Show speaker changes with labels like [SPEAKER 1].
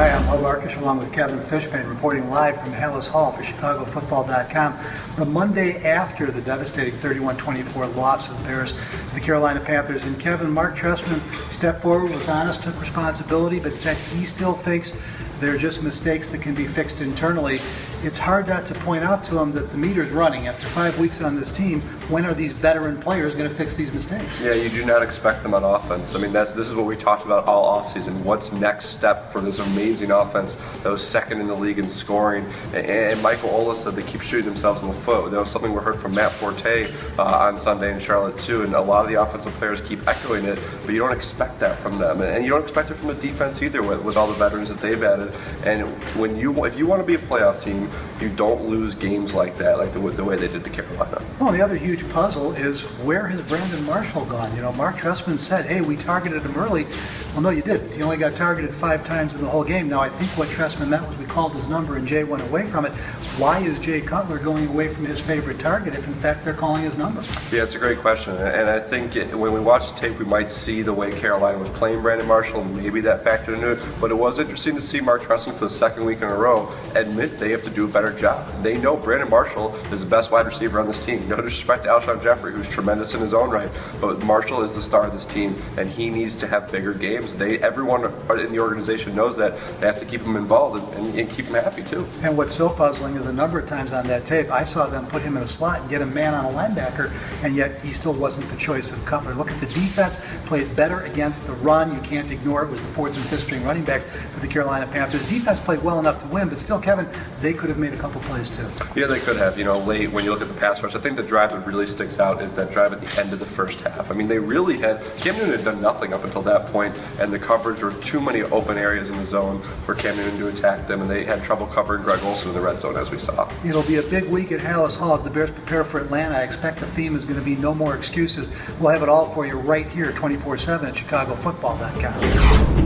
[SPEAKER 1] Hi, I'm Arkush along with Kevin Fishbain reporting live from Halas Hall for ChicagoFootball.com. The Monday after the devastating 31-24 loss of the Bears to the Carolina Panthers. And Kevin, Mark Trestman stepped forward, was honest, took responsibility, but said he still thinks they're just mistakes that can be fixed internally. It's hard not to point out to him that the meter's running. After 5 weeks on this team, when are these veteran players going to fix these mistakes?
[SPEAKER 2] Yeah, you do not expect them on offense. I mean, this is what we talked about all offseason. What's next step for this amazing offense that was second in the league in scoring? And Michael Ola said they keep shooting themselves in the foot. That was something we heard from Matt Forte on Sunday in Charlotte too, and a lot of the offensive players keep echoing it, but you don't expect that from them. And you don't expect it from the defense either with all the veterans that they've added. And if you want to be a playoff team, you don't lose games like that, like the way they did to Carolina.
[SPEAKER 1] Well, the other huge puzzle is where has Brandon Marshall gone? You know, Mark Trestman said, hey, we targeted him early. Well, no, you didn't. He only got targeted 5 times in the whole game. Now, I think what Trestman meant was we called his number and Jay went away from it. Why is Jay Cutler going away from his favorite target if, in fact, they're calling his number?
[SPEAKER 2] Yeah, it's a great question. And I think when we watch the tape, we might see the way Carolina was playing Brandon Marshall, and maybe that factored into it. But it was interesting to see Mark Trestman for the second week in a row admit they have to do a better job. They know Brandon Marshall is the best wide receiver on this team. No disrespect to Alshon Jeffrey, who's tremendous in his own right, but Marshall is the star of this team, and he needs to have bigger games. Everyone in the organization knows that. They have to keep him involved and keep him happy too.
[SPEAKER 1] And what's so puzzling is a number of times on that tape, I saw them put him in a slot and get a man on a linebacker, and yet he still wasn't the choice of Cutler. Look at the defense, played better against the run. You can't ignore it. It was the 4th and 5th string running backs for the Carolina Panthers. Defense played well enough to win, but still, Kevin, they could have made a couple plays too.
[SPEAKER 2] Yeah, they could have. You know, late when you look at the pass rush, I think the drive that really sticks out is that drive at the end of the first half. I mean, they really Cam Newton had done nothing up until that point, and the coverage were too many open areas in the zone for Cam Newton to attack them, and they had trouble covering Greg Olsen in the red zone, as we saw.
[SPEAKER 1] It'll be a big week at Halas Hall as the Bears prepare for Atlanta. I expect the theme is going to be no more excuses. We'll have it all for you right here 24/7 at ChicagoFootball.com.